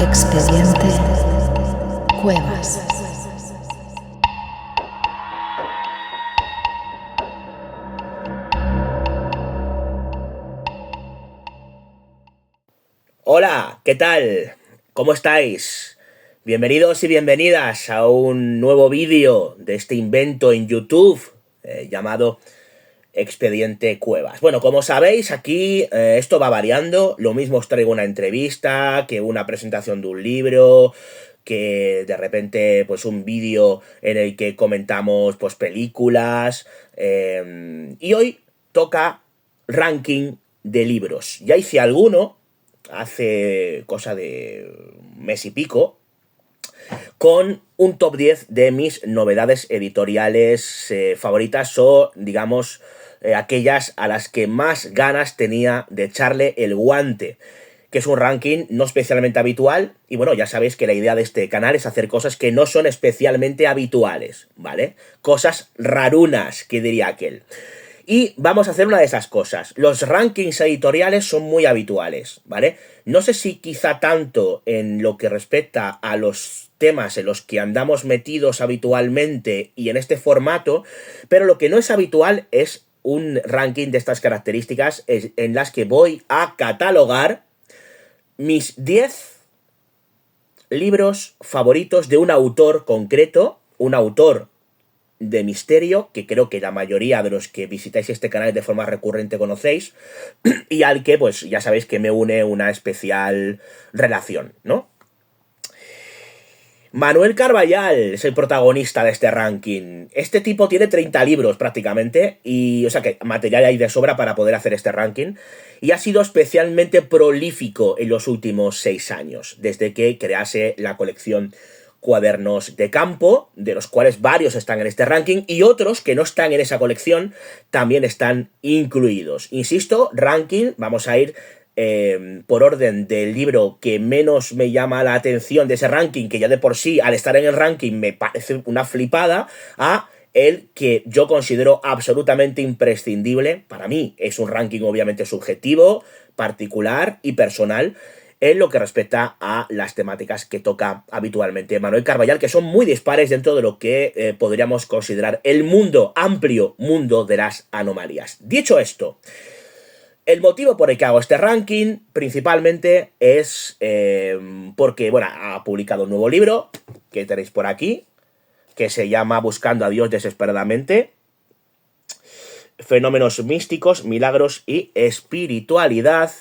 Expediente Cuevas. Hola, ¿qué tal? ¿Cómo estáis? Bienvenidos y bienvenidas a un nuevo vídeo de este invento en YouTube llamado Expediente Cuevas. Bueno, como sabéis, aquí esto va variando. Lo mismo os traigo una entrevista, que una presentación de un libro, que de repente pues un vídeo en el que comentamos pues películas. Y hoy toca ranking de libros. Ya hice alguno hace cosa de un mes y pico, con un top 10 de mis novedades editoriales favoritas o, digamos, aquellas a las que más ganas tenía de echarle el guante, que es un ranking no especialmente habitual, y bueno, ya sabéis que la idea de este canal es hacer cosas que no son especialmente habituales, ¿vale? Cosas rarunas, que diría aquel. Y vamos a hacer una de esas cosas. Los rankings editoriales son muy habituales, ¿vale? No sé si quizá tanto en lo que respecta a los temas en los que andamos metidos habitualmente y en este formato, pero lo que no es habitual es un ranking de estas características en las que voy a catalogar mis 10 libros favoritos de un autor concreto, un autor de misterio, que creo que la mayoría de los que visitáis este canal de forma recurrente conocéis, y al que, pues, ya sabéis que me une una especial relación, ¿no? Manuel Carballal es el protagonista de este ranking. Este tipo tiene 30 libros prácticamente, y, o sea que material hay de sobra para poder hacer este ranking, y ha sido especialmente prolífico en los últimos 6 años, desde que crease la colección Cuadernos de Campo, de los cuales varios están en este ranking, y otros que no están en esa colección también están incluidos. Insisto, ranking, vamos a ir por orden del libro que menos me llama la atención de ese ranking, que ya de por sí, al estar en el ranking, me parece una flipada, a el que yo considero absolutamente imprescindible. Para mí es un ranking obviamente subjetivo, particular y personal, en lo que respecta a las temáticas que toca habitualmente Manuel Carballal, que son muy dispares dentro de lo que podríamos considerar el mundo, amplio mundo de las anomalías. Dicho esto, el motivo por el que hago este ranking principalmente es porque, bueno, ha publicado un nuevo libro, que tenéis por aquí, que se llama Buscando a Dios desesperadamente, Fenómenos místicos, milagros y espiritualidad.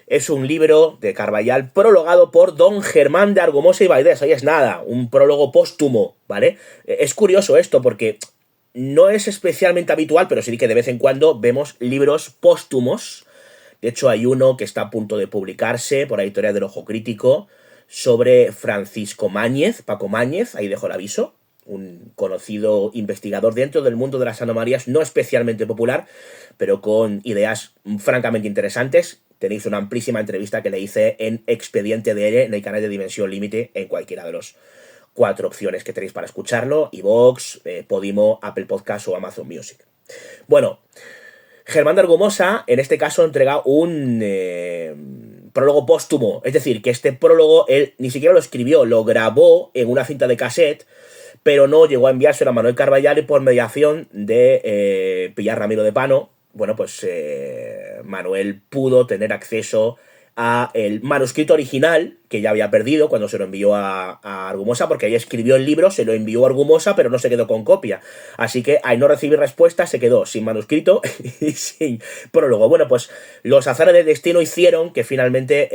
Es un libro de Carballal prologado por don Germán de Argumosa y Valdés. Ahí es nada, un prólogo póstumo, ¿vale? Es curioso esto porque no es especialmente habitual, pero sí que de vez en cuando vemos libros póstumos. De hecho, hay uno que está a punto de publicarse por la editorial del Ojo Crítico sobre Francisco Máñez, Paco Máñez, ahí dejo el aviso, un conocido investigador dentro del mundo de las anomalías, no especialmente popular, pero con ideas francamente interesantes. Tenéis una amplísima entrevista que le hice en Expediente DL, en el canal de Dimensión Límite, en cualquiera de los 4 opciones que tenéis para escucharlo: iVoox, Podimo, Apple Podcast o Amazon Music. Bueno, Germán de Argumosa, en este caso, entrega un prólogo póstumo. Es decir, que este prólogo él ni siquiera lo escribió, lo grabó en una cinta de cassette, pero no llegó a enviárselo a Manuel Carballal, y por mediación de Pillar Ramiro de Pano, bueno, pues Manuel pudo tener acceso a el manuscrito original, que ya había perdido cuando se lo envió a Argumosa, porque ella escribió el libro, se lo envió a Argumosa, pero no se quedó con copia. Así que al no recibir respuesta se quedó sin manuscrito y sin prólogo. Bueno, pues los azares del destino hicieron que finalmente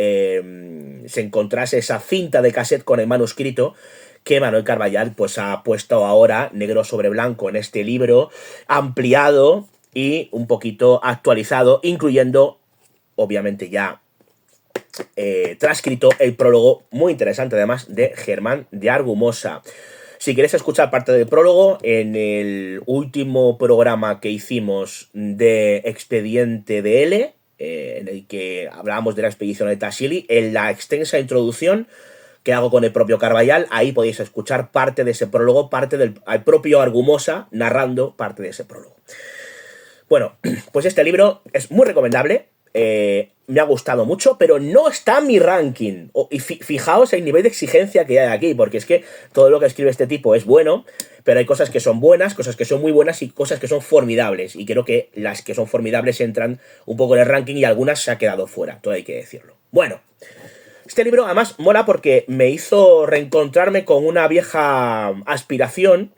se encontrase esa cinta de cassette con el manuscrito, que Manuel Carballal pues ha puesto ahora negro sobre blanco en este libro, ampliado y un poquito actualizado, incluyendo, obviamente ya transcrito, el prólogo, muy interesante además, de Germán de Argumosa. Si queréis escuchar parte del prólogo, en el último programa que hicimos de Expediente DL, en el que hablábamos de la expedición de Tassili, en la extensa introducción que hago con el propio Carballal, ahí podéis escuchar parte de ese prólogo, parte del al propio Argumosa narrando parte de ese prólogo. Bueno, pues este libro es muy recomendable. me ha gustado mucho, pero no está en mi ranking. Y fijaos el nivel de exigencia que hay aquí, porque es que todo lo que escribe este tipo es bueno, pero hay cosas que son buenas, cosas que son muy buenas y cosas que son formidables. Y creo que las que son formidables entran un poco en el ranking y algunas se ha quedado fuera, todo hay que decirlo. Bueno, este libro además mola porque me hizo reencontrarme con una vieja aspiración.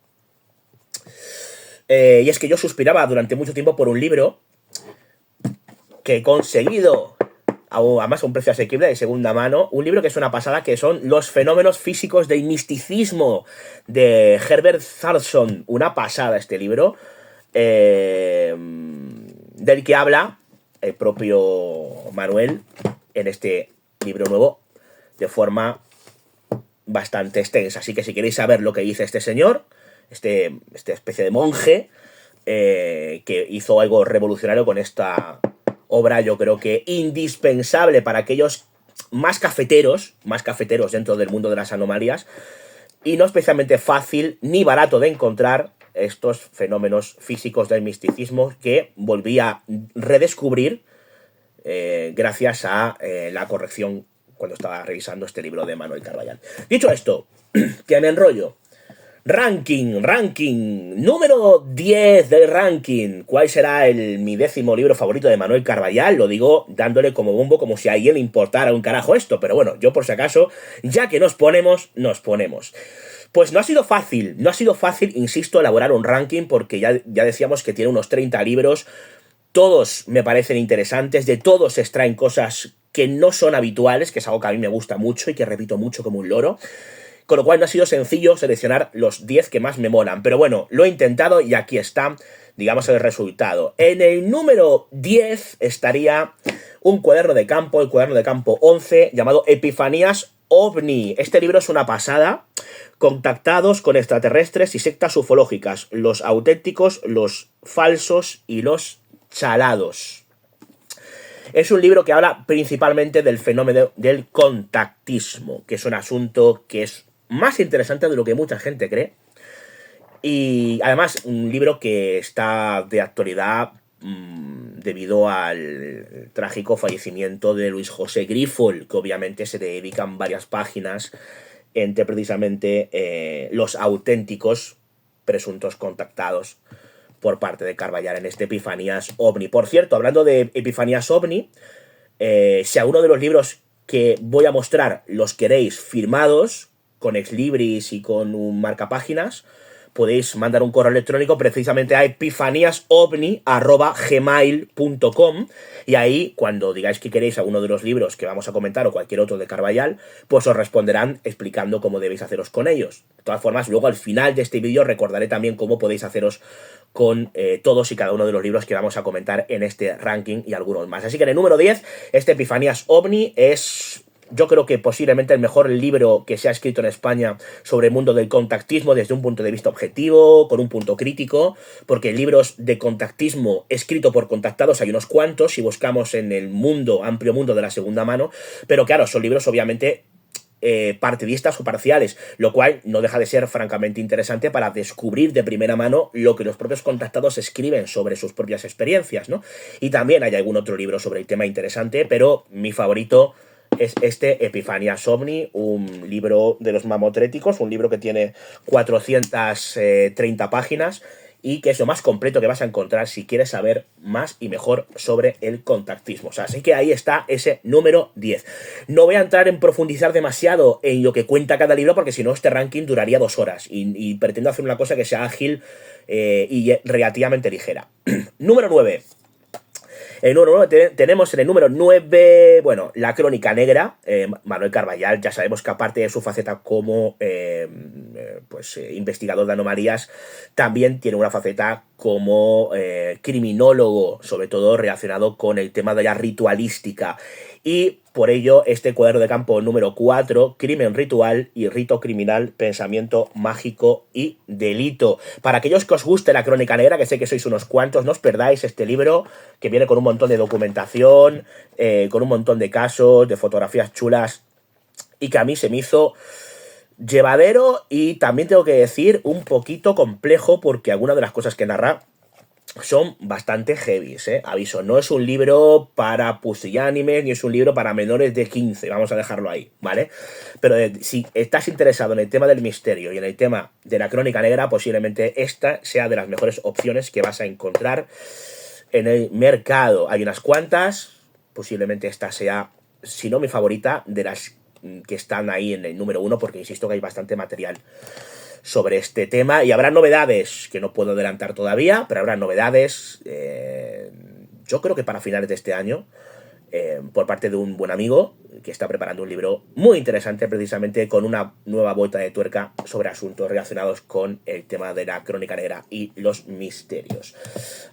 Y es que yo suspiraba durante mucho tiempo por un libro que he conseguido, además a un precio asequible de segunda mano, un libro que es una pasada, que son Los fenómenos físicos del misticismo, de Herbert Tharson. Una pasada este libro, del que habla el propio Manuel en este libro nuevo de forma bastante extensa. Así que si queréis saber lo que dice este señor, esta especie de monje, que hizo algo revolucionario con esta obra, yo creo que indispensable para aquellos más cafeteros dentro del mundo de las anomalías, y no especialmente fácil ni barato de encontrar estos fenómenos físicos del misticismo que volví a redescubrir gracias a la corrección cuando estaba revisando este libro de Manuel Carballal. Dicho esto, que me enrollo. Ranking, número 10 del ranking. ¿Cuál será mi 10º libro favorito de Manuel Carballal? Lo digo dándole como bombo, como si a alguien le importara un carajo esto, pero bueno, yo por si acaso, ya que nos ponemos. Pues no ha sido fácil, insisto, elaborar un ranking, porque ya decíamos que tiene unos 30 libros, todos me parecen interesantes, de todos se extraen cosas que no son habituales, que es algo que a mí me gusta mucho y que repito mucho como un loro. Con lo cual no ha sido sencillo seleccionar los 10 que más me molan. Pero bueno, lo he intentado y aquí está, digamos, el resultado. En el número 10 estaría un cuaderno de campo, el cuaderno de campo 11, llamado Epifanías OVNI. Este libro es una pasada. Contactados con extraterrestres y sectas ufológicas. Los auténticos, los falsos y los chalados. Es un libro que habla principalmente del fenómeno del contactismo, que es un asunto que es más interesante de lo que mucha gente cree. Y además, un libro que está de actualidad debido al trágico fallecimiento de Luis José Grífol, que obviamente se dedican varias páginas entre precisamente los auténticos presuntos contactados por parte de Carballal en este Epifanías OVNI. Por cierto, hablando de Epifanías OVNI, si alguno de los libros que voy a mostrar los queréis firmados, con exlibris y con un marcapáginas, podéis mandar un correo electrónico precisamente a epifaniasovni@gmail.com, y ahí, cuando digáis que queréis alguno de los libros que vamos a comentar o cualquier otro de Carballal, pues os responderán explicando cómo debéis haceros con ellos. De todas formas, luego al final de este vídeo recordaré también cómo podéis haceros con todos y cada uno de los libros que vamos a comentar en este ranking y algunos más. Así que en el número 10, este Epifanías OVNI es, yo creo que posiblemente el mejor libro que se ha escrito en España sobre el mundo del contactismo desde un punto de vista objetivo, con un punto crítico, porque libros de contactismo escrito por contactados hay unos cuantos si buscamos en el amplio mundo de la segunda mano, pero claro, son libros obviamente partidistas o parciales, lo cual no deja de ser francamente interesante para descubrir de primera mano lo que los propios contactados escriben sobre sus propias experiencias, ¿no? Y también hay algún otro libro sobre el tema interesante, pero mi favorito es este Epifanías OVNI, un libro de los mamotréticos, un libro que tiene 430 páginas y que es lo más completo que vas a encontrar si quieres saber más y mejor sobre el contactismo. O sea, así que ahí está ese número 10. No voy a entrar en profundizar demasiado en lo que cuenta cada libro, porque si no este ranking duraría 2 horas y pretendo hacer una cosa que sea ágil y relativamente ligera. Número 9. El número 9 tenemos en el número 9, bueno, La Crónica Negra. Manuel Carballal, ya sabemos que aparte de su faceta como investigador de anomalías, también tiene una faceta como criminólogo, sobre todo relacionado con el tema de la ritualística. Y por ello, este cuaderno de campo número 4, Crimen Ritual y Rito Criminal, Pensamiento Mágico y Delito. Para aquellos que os guste La Crónica Negra, que sé que sois unos cuantos, no os perdáis este libro, que viene con un montón de documentación, con un montón de casos, de fotografías chulas, y que a mí se me hizo llevadero y también tengo que decir un poquito complejo, porque algunas de las cosas que narra son bastante heavies, ¿eh? Aviso, no es un libro para pusillánimes ni es un libro para menores de 15, vamos a dejarlo ahí, ¿vale? Pero si estás interesado en el tema del misterio y en el tema de la crónica negra, posiblemente esta sea de las mejores opciones que vas a encontrar en el mercado. Hay unas cuantas, posiblemente esta sea, si no mi favorita, de las que están ahí en el número 1, porque insisto que hay bastante material sobre este tema y habrá novedades que no puedo adelantar todavía, pero habrá novedades, yo creo que para finales de este año, por parte de un buen amigo que está preparando un libro muy interesante precisamente con una nueva vuelta de tuerca sobre asuntos relacionados con el tema de la crónica negra y los misterios.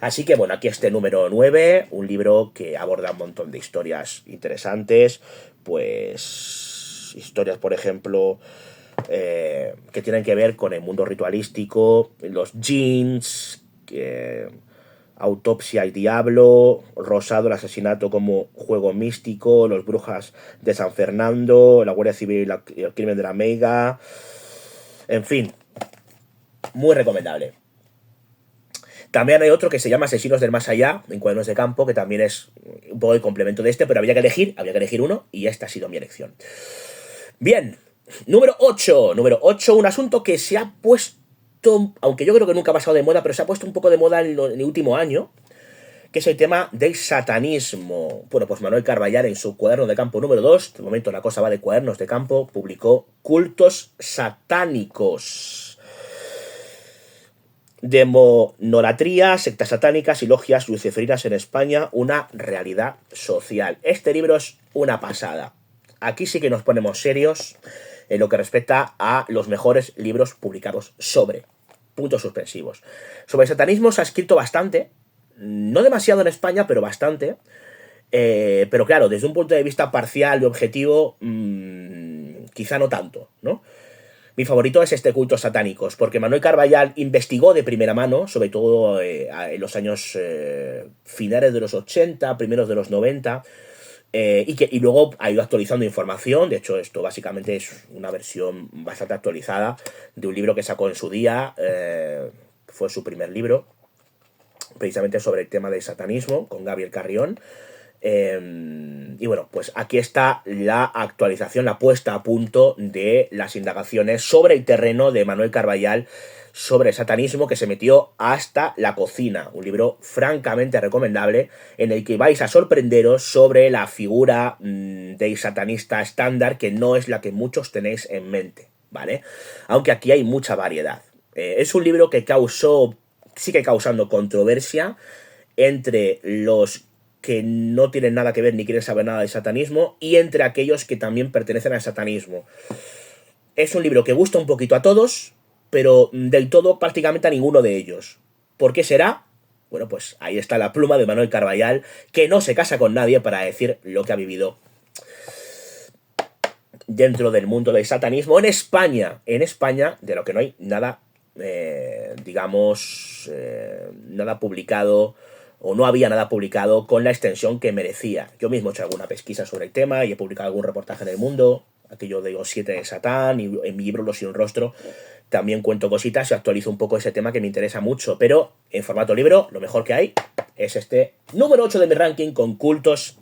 Así que bueno, aquí este número 9, un libro que aborda un montón de historias interesantes, pues historias, por ejemplo, que tienen que ver con el mundo ritualístico, los jeans, Autopsia al Diablo, Rosado, el asesinato como juego místico, los brujas de San Fernando, la Guardia Civil y el crimen de la Mega, en fin, muy recomendable. También hay otro que se llama Asesinos del Más Allá, en Cuadernos de Campo, que también es un poco el complemento de este, pero había que elegir uno, y esta ha sido mi elección. Bien, número 8, un asunto que se ha puesto, aunque yo creo que nunca ha pasado de moda, pero se ha puesto un poco de moda en el último año, que es el tema del satanismo. Bueno, pues Manuel Carballal en su cuaderno de campo número 2, de momento la cosa va de cuadernos de campo, publicó Cultos Satánicos. Demonolatría, sectas satánicas y logias luciferinas en España, una realidad social. Este libro es una pasada. Aquí sí que nos ponemos serios en lo que respecta a los mejores libros publicados sobre puntos suspensivos. Sobre el satanismo se ha escrito bastante, no demasiado en España, pero bastante. Pero claro, desde un punto de vista parcial y objetivo, quizá no tanto, ¿no? Mi favorito es este Cultos Satánicos, porque Manuel Carballal investigó de primera mano, sobre todo en los años finales de los 80, primeros de los 90, y luego ha ido actualizando información. De hecho, esto básicamente es una versión bastante actualizada de un libro que sacó en su día, fue su primer libro, precisamente sobre el tema del satanismo, con Gabriel Carrión. Y bueno, pues aquí está la actualización, la puesta a punto de las indagaciones sobre el terreno de Manuel Carballal sobre el satanismo, que se metió hasta la cocina. Un libro francamente recomendable en el que vais a sorprenderos sobre la figura del satanista estándar, que no es la que muchos tenéis en mente, ¿vale? Aunque aquí hay mucha variedad. Es un libro que sigue causando controversia entre los que no tienen nada que ver ni quieren saber nada de satanismo y entre aquellos que también pertenecen al satanismo. Es un libro que gusta un poquito a todos, pero del todo prácticamente a ninguno de ellos. ¿Por qué será? Bueno, pues ahí está la pluma de Manuel Carballal, que no se casa con nadie para decir lo que ha vivido dentro del mundo del satanismo en España. En España, de lo que no hay nada, nada publicado, o no había nada publicado con la extensión que merecía. Yo mismo he hecho alguna pesquisa sobre el tema y he publicado algún reportaje en El Mundo, aquello de los 7 de Satán, y en mi libro Los Sin Rostro también cuento cositas y actualizo un poco ese tema que me interesa mucho, pero en formato libro lo mejor que hay es este número 8 de mi ranking con Cultos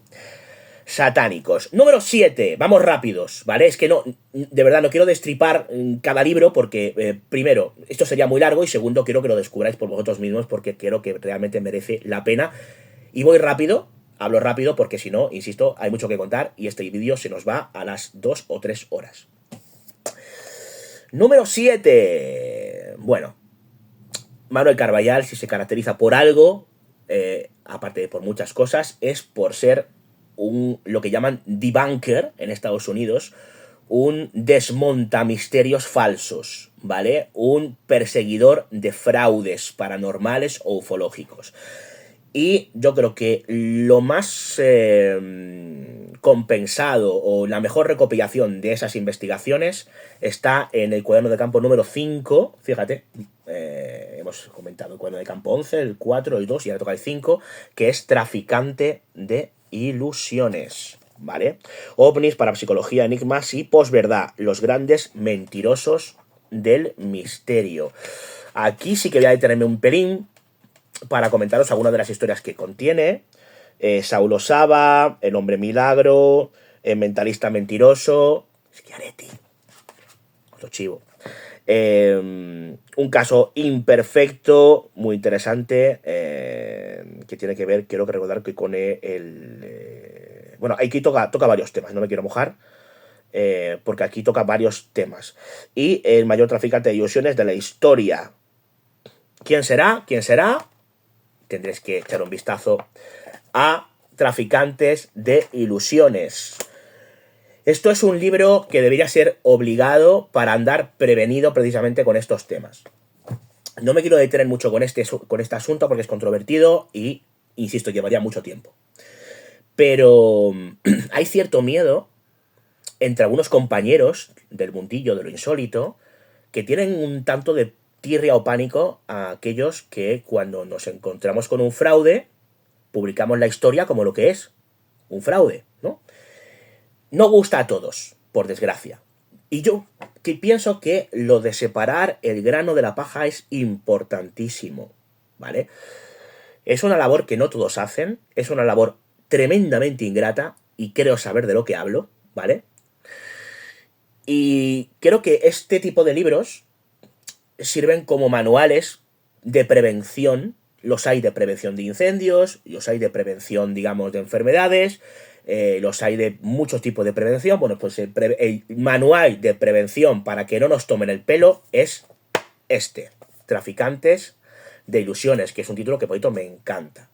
Satánicos. Número 7, vamos rápidos, ¿vale? Es que no, de verdad no quiero destripar cada libro porque, primero, esto sería muy largo y segundo, quiero que lo descubráis por vosotros mismos porque quiero que realmente merece la pena. Y voy rápido, hablo rápido porque si no, insisto, hay mucho que contar y este vídeo se nos va a las 2 o 3 horas. Número 7. Bueno, Manuel Carballal, si se caracteriza por algo, aparte de por muchas cosas, es por ser lo que llaman debunker en Estados Unidos, un desmontamisterios falsos, ¿vale? Un perseguidor de fraudes paranormales o ufológicos. Y yo creo que lo más compensado o la mejor recopilación de esas investigaciones está en el cuaderno de campo número 5, fíjate, hemos comentado el cuaderno de campo 11, el 4, el 2 y ahora toca el 5, que es Traficante de Ilusiones, ¿vale? OVNIs, parapsicología, enigmas y posverdad, los grandes mentirosos del misterio. Aquí sí que voy a detenerme un pelín, para comentaros algunas de las historias que contiene. Saulo Saba, El Hombre Milagro, El Mentalista Mentiroso, Schiaretti, lo chivo. Un caso imperfecto, muy interesante, que tiene que ver, quiero que recordar que con bueno, aquí toca varios temas, no me quiero mojar, porque aquí toca varios temas. Y el mayor traficante de ilusiones de la historia. ¿Quién será? ¿Quién será? Tendréis que echar un vistazo a Traficantes de Ilusiones. Esto es un libro que debería ser obligado para andar prevenido precisamente con estos temas. No me quiero detener mucho con este asunto porque es controvertido y, insisto, llevaría mucho tiempo. Pero hay cierto miedo entre algunos compañeros del mundillo de lo insólito que tienen un tanto de tirria o pánico a aquellos que cuando nos encontramos con un fraude publicamos la historia como lo que es, un fraude, ¿no? No gusta a todos, por desgracia. Y yo que pienso que lo de separar el grano de la paja es importantísimo, ¿vale? Es una labor que no todos hacen, es una labor tremendamente ingrata y creo saber de lo que hablo, ¿vale? Y creo que este tipo de libros sirven como manuales de prevención. Los hay de prevención de incendios, los hay de prevención, digamos, de enfermedades, los hay de muchos tipos de prevención. Bueno, pues el manual de prevención para que no nos tomen el pelo es este, Traficantes de Ilusiones, que es un título que por me encanta.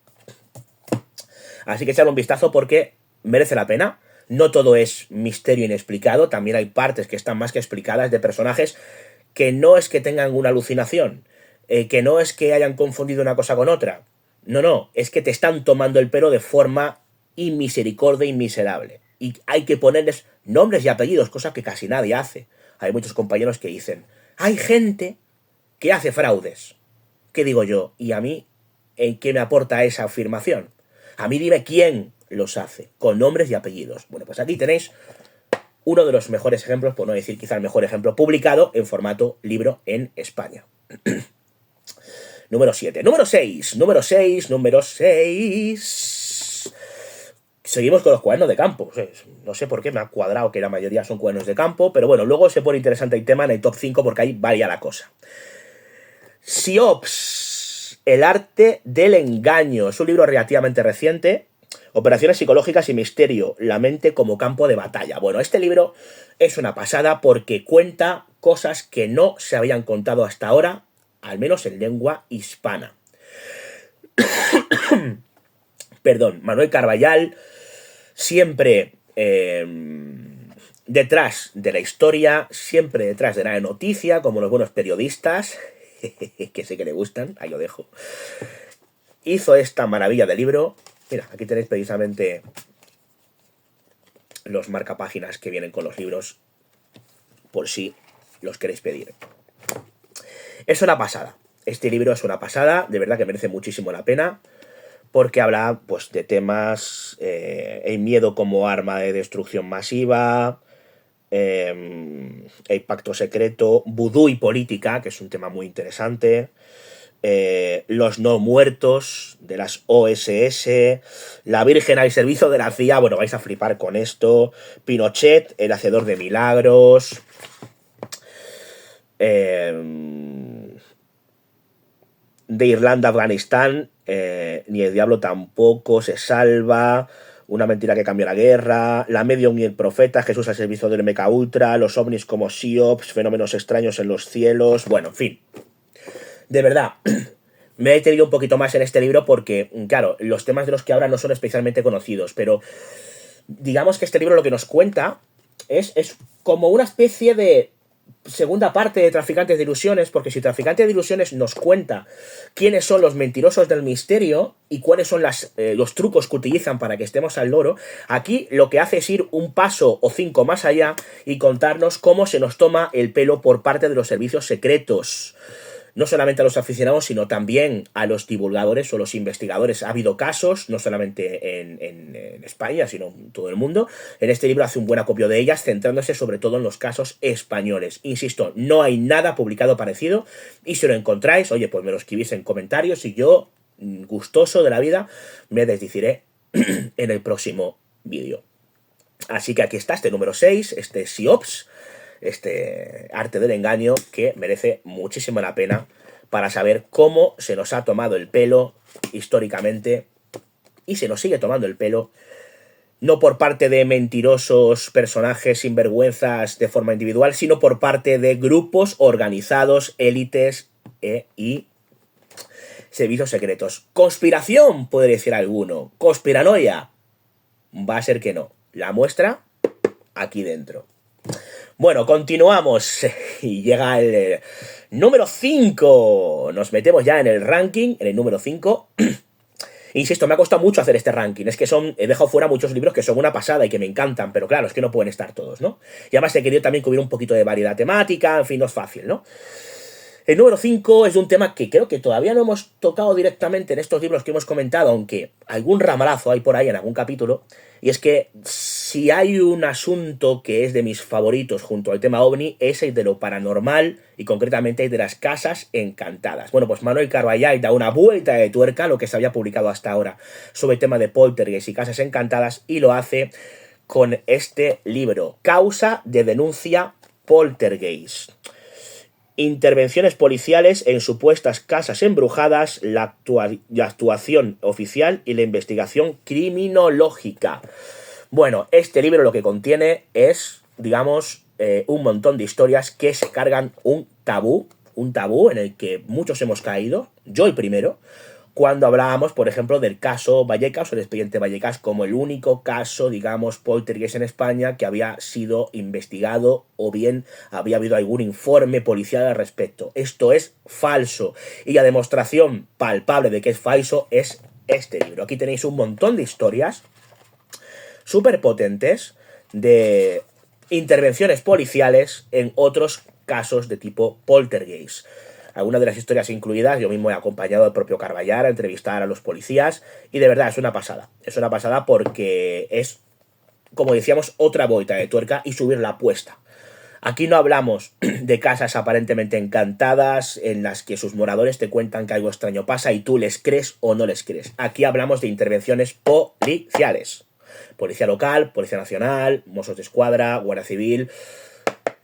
Así que echadle un vistazo porque merece la pena. No todo es misterio inexplicado, también hay partes que están más que explicadas de personajes que no es que tengan una alucinación, que no es que hayan confundido una cosa con otra. No, es que te están tomando el pelo de forma inmisericordia y miserable. Y hay que ponerles nombres y apellidos, cosa que casi nadie hace. Hay muchos compañeros que dicen, hay gente que hace fraudes. ¿Qué digo yo? ¿Y a mí en qué me aporta esa afirmación? A mí dime quién los hace, con nombres y apellidos. Bueno, pues aquí tenéis uno de los mejores ejemplos, por no decir quizá el mejor ejemplo, publicado en formato libro en España. Número 7. Número 6. Seguimos con los cuadernos de campo. No sé por qué me ha cuadrado que la mayoría son cuadernos de campo, pero bueno, luego se pone interesante el tema en el top 5 porque ahí varía la cosa. Siops, el arte del engaño. Es un libro relativamente reciente. Operaciones psicológicas y misterio, la mente como campo de batalla. Bueno, este libro es una pasada porque cuenta cosas que no se habían contado hasta ahora, al menos en lengua hispana. Perdón, Manuel Carballal, siempre detrás de la historia, siempre detrás de la noticia, como los buenos periodistas, que sé que le gustan, ahí lo dejo. Hizo esta maravilla de libro. Mira, aquí tenéis precisamente los marcapáginas que vienen con los libros, por si los queréis pedir. Es una pasada. Este libro es una pasada, de verdad que merece muchísimo la pena, porque habla pues de temas, el miedo como arma de destrucción masiva, el pacto secreto, vudú y política, que es un tema muy interesante, los no muertos de las OSS, la Virgen al servicio de la CIA, bueno, vais a flipar con esto, Pinochet, el hacedor de milagros, de Irlanda a Afganistán, ni el diablo tampoco se salva, una mentira que cambió la guerra, la medium y el profeta, Jesús al servicio del MK Ultra, los ovnis como Siops, fenómenos extraños en los cielos, bueno, en fin. De verdad, me he detenido un poquito más en este libro porque, claro, los temas de los que habla no son especialmente conocidos, pero digamos que este libro lo que nos cuenta es como una especie de segunda parte de Traficantes de Ilusiones, porque si Traficantes de Ilusiones nos cuenta quiénes son los mentirosos del misterio y cuáles son los trucos que utilizan para que estemos al loro, aquí lo que hace es ir un paso o 5 más allá y contarnos cómo se nos toma el pelo por parte de los servicios secretos. No solamente a los aficionados, sino también a los divulgadores o los investigadores. Ha habido casos, no solamente en España, sino en todo el mundo. En este libro hace un buen acopio de ellas, centrándose sobre todo en los casos españoles. Insisto, no hay nada publicado parecido, y si lo encontráis, oye, pues me lo escribís en comentarios y yo gustoso de la vida, me desdeciré en el próximo vídeo. Así que aquí está este número 6, este Siops, este arte del engaño, que merece muchísimo la pena para saber cómo se nos ha tomado el pelo históricamente y se nos sigue tomando el pelo, no por parte de mentirosos personajes sinvergüenzas de forma individual, sino por parte de grupos organizados, élites y servicios secretos. Conspiración, puede decir alguno. Conspiranoia, va a ser que no. La muestra aquí dentro. Bueno, continuamos y llega el número 5. Nos metemos ya en el ranking, en el número 5. Insisto, me ha costado mucho hacer este ranking. Es que he dejado fuera muchos libros que son una pasada y que me encantan, pero claro, es que no pueden estar todos, ¿no? Y además he querido también que hubiera un poquito de variedad temática, en fin, no es fácil, ¿no? El número 5 es de un tema que creo que todavía no hemos tocado directamente en estos libros que hemos comentado, aunque algún ramalazo hay por ahí en algún capítulo, y es que si hay un asunto que es de mis favoritos junto al tema OVNI, es el de lo paranormal y concretamente el de las casas encantadas. Bueno, pues Manuel Carballal da una vuelta de tuerca a lo que se había publicado hasta ahora sobre el tema de poltergeist y casas encantadas, y lo hace con este libro, Causa de denuncia poltergeist. Intervenciones policiales en supuestas casas embrujadas, la actuación oficial y la investigación criminológica. Bueno, este libro lo que contiene es, digamos, un montón de historias que se cargan un tabú en el que muchos hemos caído, yo el primero, cuando hablábamos, por ejemplo, del caso Vallecas o el expediente Vallecas como el único caso, digamos, poltergeist en España que había sido investigado o bien había habido algún informe policial al respecto. Esto es falso y la demostración palpable de que es falso es este libro. Aquí tenéis un montón de historias súper potentes de intervenciones policiales en otros casos de tipo poltergeist. Algunas de las historias incluidas, yo mismo he acompañado al propio Carballal a entrevistar a los policías y de verdad es una pasada. Es una pasada porque es, como decíamos, otra vuelta de tuerca y subir la apuesta. Aquí no hablamos de casas aparentemente encantadas en las que sus moradores te cuentan que algo extraño pasa y tú les crees o no les crees. Aquí hablamos de intervenciones policiales. Policía local, Policía Nacional, Mossos de Escuadra, Guardia Civil.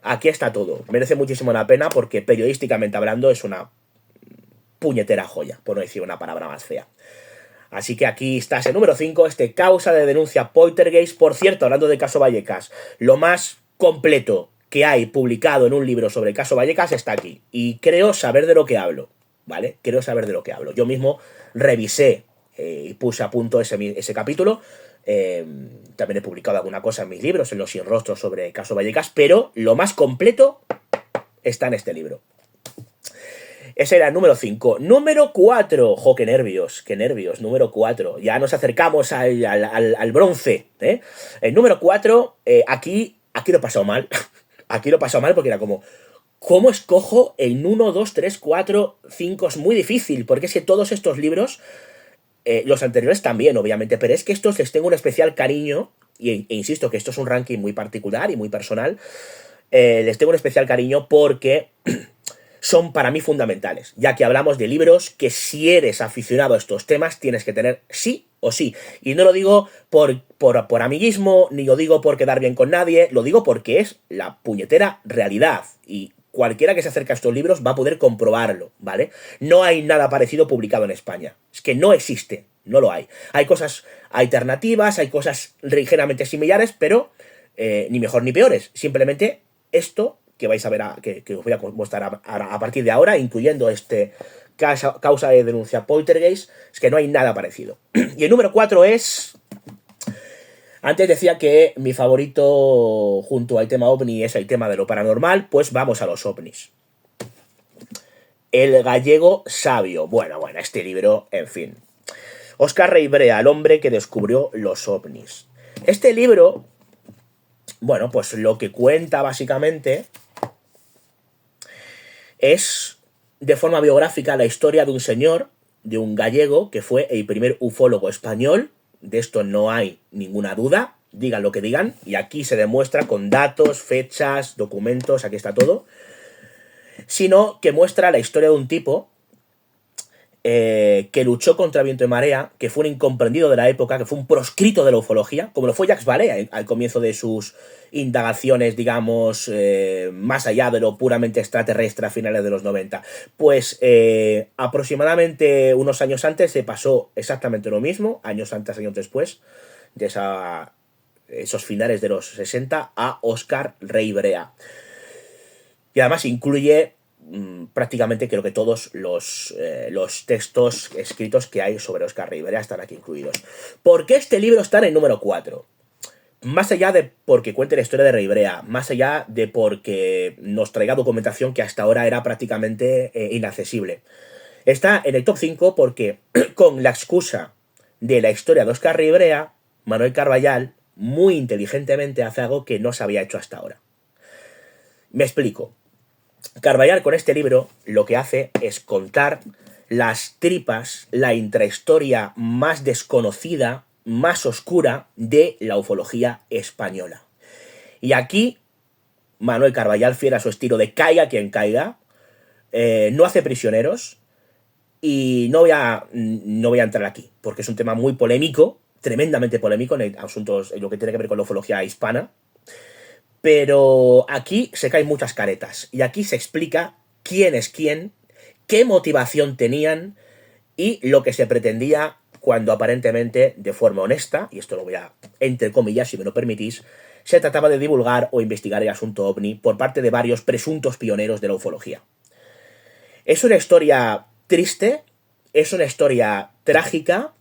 Aquí está todo. Merece muchísimo la pena porque periodísticamente hablando es una puñetera joya, por no decir una palabra más fea. Así que aquí está ese número 5, este Causa de denuncia poltergeist. Por cierto, hablando del caso Vallecas, lo más completo que hay publicado en un libro sobre el caso Vallecas está aquí. Y creo saber de lo que hablo, ¿vale? Creo saber de lo que hablo. Yo mismo revisé y puse a punto ese capítulo. También he publicado alguna cosa en mis libros, en los sin rostros sobre el caso Vallecas, pero lo más completo está en este libro. Ese era el número 5. Número 4. ¡Jo, qué nervios! ¡Qué nervios! Número 4. Ya nos acercamos al bronce, ¿eh? El número 4, aquí lo he pasado mal. Aquí lo he pasado mal porque era como, ¿cómo escojo el 1, 2, 3, 4, 5? Es muy difícil, porque es que todos estos libros, los anteriores también, obviamente, pero es que estos les tengo un especial cariño, e insisto que esto es un ranking muy particular y muy personal, les tengo un especial cariño porque son para mí fundamentales, ya que hablamos de libros que si eres aficionado a estos temas tienes que tener sí o sí. Y no lo digo por amiguismo, ni lo digo por quedar bien con nadie, lo digo porque es la puñetera realidad. Y cualquiera que se acerque a estos libros va a poder comprobarlo, ¿vale? No hay nada parecido publicado en España. Es que no existe, no lo hay. Hay cosas alternativas, hay cosas ligeramente similares, pero ni mejor ni peores. Simplemente esto que vais a ver, que os voy a mostrar a partir de ahora, incluyendo este causa de denuncia poltergeist, es que no hay nada parecido. Y el número 4 es... Antes decía que mi favorito junto al tema OVNI es el tema de lo paranormal, pues vamos a los OVNIs. El gallego sabio. Bueno, este libro, en fin. Óscar Rey Brea, el hombre que descubrió los OVNIs. Este libro, bueno, pues lo que cuenta básicamente es, de forma biográfica, la historia de un señor, de un gallego, que fue el primer ufólogo español. De esto no hay ninguna duda, digan lo que digan, y aquí se demuestra con datos, fechas, documentos, aquí está todo, sino que muestra la historia de un tipo que luchó contra viento y marea, que fue un incomprendido de la época, que fue un proscrito de la ufología, como lo fue Jacques Vallée al comienzo de sus indagaciones, digamos, más allá de lo puramente extraterrestre a finales de los 90. Pues aproximadamente unos años antes se pasó exactamente lo mismo, años antes, años después, de esos finales de los 60, a Óscar Rey Brea. Y además incluye prácticamente creo que todos los textos escritos que hay sobre Óscar Rey Brea están aquí incluidos. ¿Por qué este libro está en el número 4? Más allá de porque cuente la historia de Rey Brea, más allá de porque nos traiga documentación que hasta ahora era prácticamente inaccesible. Está en el top 5 porque con la excusa de la historia de Óscar Rey Brea, Manuel Carballal muy inteligentemente hace algo que no se había hecho hasta ahora. Me explico. Carballal con este libro lo que hace es contar las tripas, la intrahistoria más desconocida, más oscura de la ufología española. Y aquí Manuel Carballal, fiel a su estilo de caiga quien caiga, no hace prisioneros, y no voy a entrar aquí, porque es un tema muy polémico, tremendamente polémico en asuntos, en lo que tiene que ver con la ufología hispana. Pero aquí se caen muchas caretas y aquí se explica quién es quién, qué motivación tenían y lo que se pretendía cuando aparentemente, de forma honesta, y esto lo voy a entrecomillar si me lo permitís, se trataba de divulgar o investigar el asunto OVNI por parte de varios presuntos pioneros de la ufología. Es una historia triste, es una historia trágica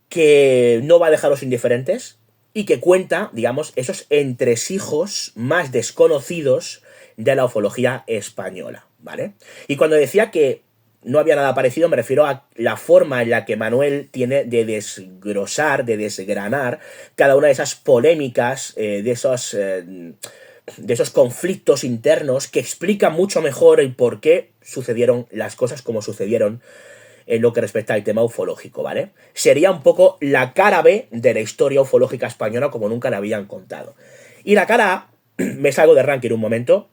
que no va a dejaros indiferentes, y que cuenta, digamos, esos entresijos más desconocidos de la ufología española, ¿vale? Y cuando decía que no había nada parecido, me refiero a la forma en la que Manuel tiene de desglosar, de desgranar cada una de esas polémicas, de esos conflictos internos que explican mucho mejor el por qué sucedieron las cosas como sucedieron en lo que respecta al tema ufológico, ¿vale? Sería un poco la cara B de la historia ufológica española como nunca la habían contado. Y la cara A, me salgo de ranking un momento,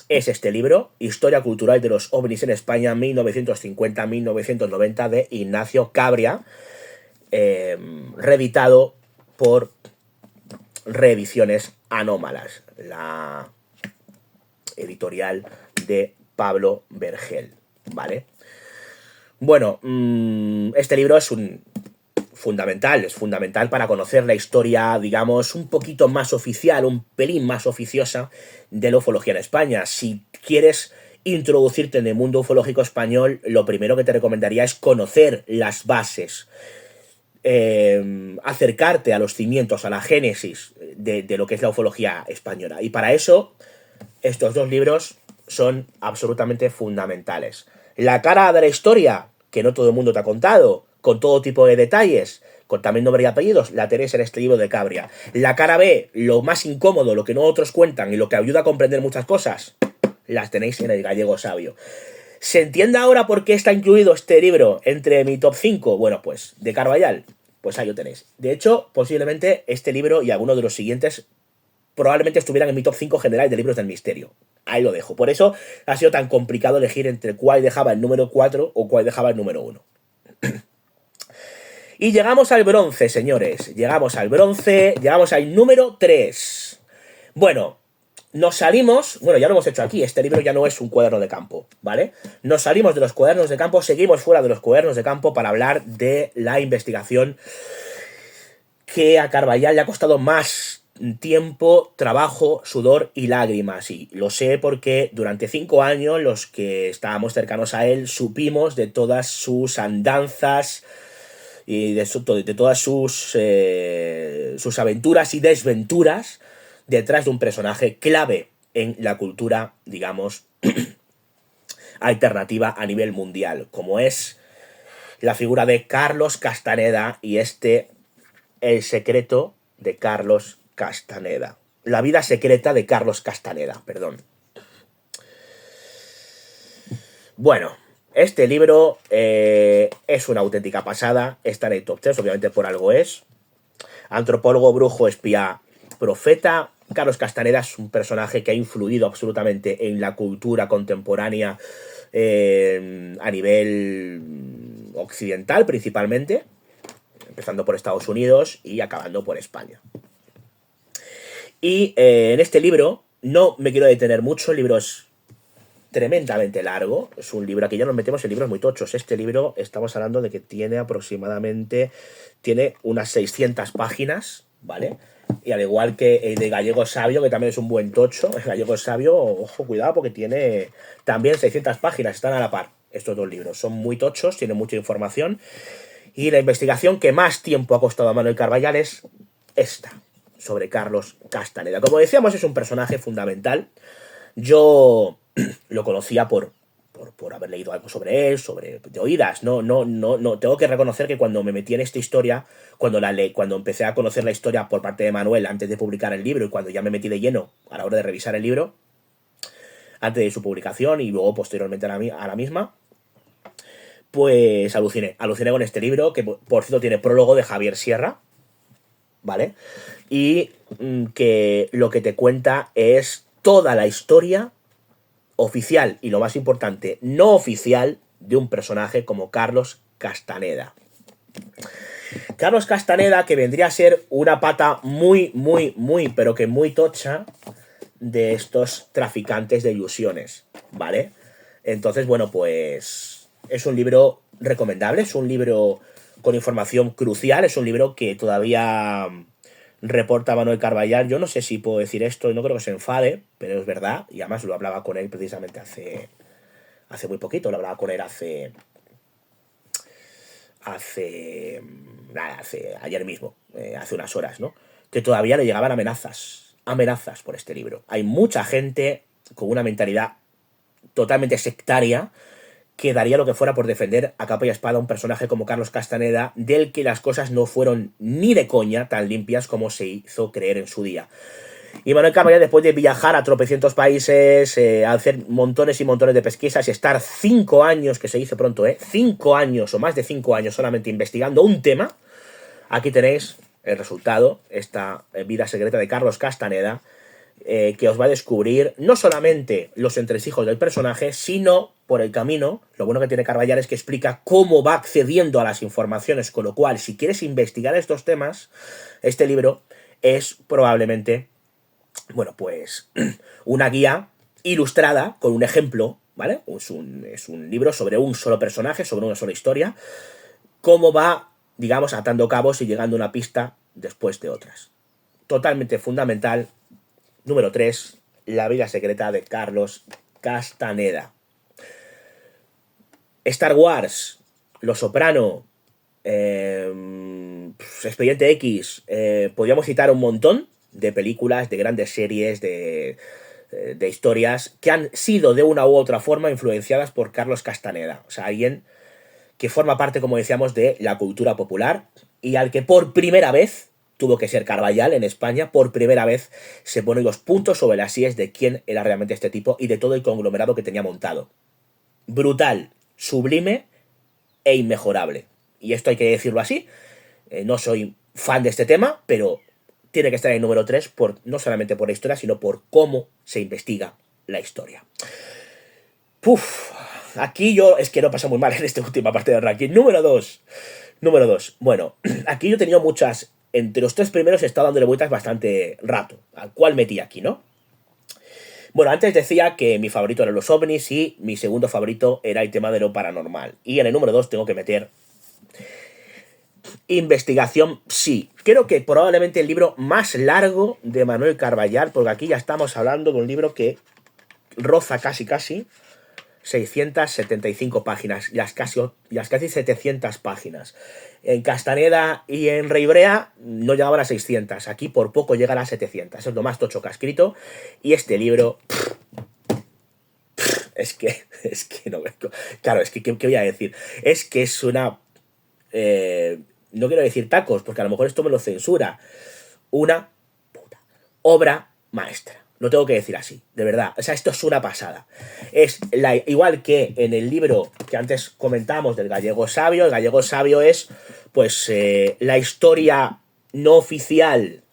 es este libro, Historia Cultural de los OVNIs en España 1950-1990 de Ignacio Cabria, reeditado por Reediciones Anómalas, la editorial de Pablo Vergel, ¿vale? Bueno, este libro es fundamental para conocer la historia, digamos, un poquito más oficial, un pelín más oficiosa de la ufología en España. Si quieres introducirte en el mundo ufológico español, lo primero que te recomendaría es conocer las bases, acercarte a los cimientos, a la génesis de lo que es la ufología española. Y para eso, estos dos libros son absolutamente fundamentales. La cara de la historia, que no todo el mundo te ha contado, con todo tipo de detalles, con también nombre y apellidos, la tenéis en este libro de Cabria. La cara B, lo más incómodo, lo que no otros cuentan y lo que ayuda a comprender muchas cosas, las tenéis en El Gallego Sabio. ¿Se entiende ahora por qué está incluido este libro entre mi top 5? Bueno, pues de Carballal, pues ahí lo tenéis. De hecho, posiblemente este libro y alguno de los siguientes probablemente estuvieran en mi top 5 general de libros del misterio. Ahí lo dejo. Por eso ha sido tan complicado elegir entre cuál dejaba el número 4 o cuál dejaba el número 1. Y llegamos al bronce, señores. Llegamos al bronce, llegamos al número 3. Bueno, nos salimos, bueno, ya lo hemos hecho aquí, este libro ya no es un cuaderno de campo, ¿vale? Nos salimos de los cuadernos de campo, seguimos fuera de los cuadernos de campo para hablar de la investigación que a Carballal le ha costado más tiempo, trabajo, sudor y lágrimas. Y lo sé porque durante 5 años los que estábamos cercanos a él supimos de todas sus andanzas y de todas sus aventuras y desventuras detrás de un personaje clave en la cultura, digamos, alternativa a nivel mundial, como es la figura de Carlos Castaneda y El secreto de Carlos Castaneda. La vida secreta de Carlos Castaneda, perdón. Bueno, este libro es una auténtica pasada, está en el top 3, obviamente por algo es. Antropólogo, brujo, espía, profeta. Carlos Castaneda es un personaje que ha influido absolutamente en la cultura contemporánea a nivel occidental principalmente, empezando por Estados Unidos y acabando por España. Y en este libro no me quiero detener mucho, el libro es tremendamente largo, es un libro, aquí ya nos metemos en libros muy tochos. Este libro estamos hablando de que tiene aproximadamente, tiene unas 600 páginas, ¿vale? Y al igual que el de Gallego Sabio, que también es un buen tocho, el Gallego Sabio, ojo, cuidado, porque tiene también 600 páginas, están a la par estos dos libros, son muy tochos, tienen mucha información, y la investigación que más tiempo ha costado a Manuel Carballal es esta, sobre Carlos Castaneda. Como decíamos, es un personaje fundamental. Yo lo conocía por haber leído algo sobre él, de oídas. No, tengo que reconocer que cuando me metí en esta historia, cuando empecé a conocer la historia por parte de Manuel antes de publicar el libro, y cuando ya me metí de lleno a la hora de revisar el libro, antes de su publicación y luego posteriormente a la misma, pues aluciné con este libro, que por cierto tiene prólogo de Javier Sierra, ¿vale? Y que lo que te cuenta es toda la historia oficial y, lo más importante, no oficial de un personaje como Carlos Castaneda. Carlos Castaneda, que vendría a ser una pata muy, pero que muy tocha de estos traficantes de ilusiones, ¿vale? Entonces, bueno, pues es un libro recomendable, es un libro con información crucial, es un libro que todavía reporta Manuel Carballal. Yo no sé si puedo decir esto y no creo que se enfade, pero es verdad, y además lo hablaba con él precisamente hace muy poquito, lo hablaba con él hace ayer mismo, hace unas horas, ¿no? Que todavía le llegaban amenazas por este libro. Hay mucha gente con una mentalidad totalmente sectaria que daría lo que fuera por defender a capa y espada a un personaje como Carlos Castaneda, del que las cosas no fueron ni de coña tan limpias como se hizo creer en su día. Y Manuel Carballal, después de viajar a tropecientos países, hacer montones y montones de pesquisas y estar 5 años, que se dice pronto, 5 años o más de 5 años solamente investigando un tema, aquí tenéis el resultado, esta vida secreta de Carlos Castaneda, que os va a descubrir no solamente los entresijos del personaje, sino por el camino. Lo bueno que tiene Carballal es que explica cómo va accediendo a las informaciones, con lo cual, si quieres investigar estos temas, este libro es probablemente, bueno, pues una guía ilustrada con un ejemplo, ¿vale? Es un libro sobre un solo personaje, sobre una sola historia, cómo va, digamos, atando cabos y llegando a una pista después de otras. Totalmente fundamental. Número 3, La vida secreta de Carlos Castaneda. Star Wars, Los Soprano, Expediente X, podríamos citar un montón de películas, de grandes series, de historias que han sido de una u otra forma influenciadas por Carlos Castaneda. O sea, alguien que forma parte, como decíamos, de la cultura popular y al que por primera vez tuvo que ser Carballal en España, por primera vez se ponen los puntos sobre las íes de quién era realmente este tipo y de todo el conglomerado que tenía montado. Brutal, sublime e inmejorable. Y esto hay que decirlo así. No soy fan de este tema, pero tiene que estar en el número 3, no solamente por la historia, sino por cómo se investiga la historia. Aquí yo es que lo paso muy mal en esta última parte del ranking. Número 2. Bueno, aquí yo he tenido muchas. Entre los 3 primeros he estado dándole vueltas bastante rato. ¿Al cual metí aquí, no? Bueno, antes decía que mi favorito eran los ovnis y mi segundo favorito era el tema de lo paranormal. Y en el número 2 tengo que meter investigación psi. Creo que probablemente el libro más largo de Manuel Carballal, porque aquí ya estamos hablando de un libro que roza casi 675 páginas, las casi 700 páginas. En Castaneda y en Reibrea no llegaban a 600, aquí por poco llegan a 700, es lo más tocho que ha escrito, y este libro, es que no, claro, es que, ¿qué voy a decir? Es que es una, no quiero decir tacos, porque a lo mejor esto me lo censura, una puta obra maestra. Lo tengo que decir así, de verdad. O sea, esto es una pasada. Igual que en el libro que antes comentamos del Gallego Sabio, el Gallego Sabio es, pues, la historia no oficial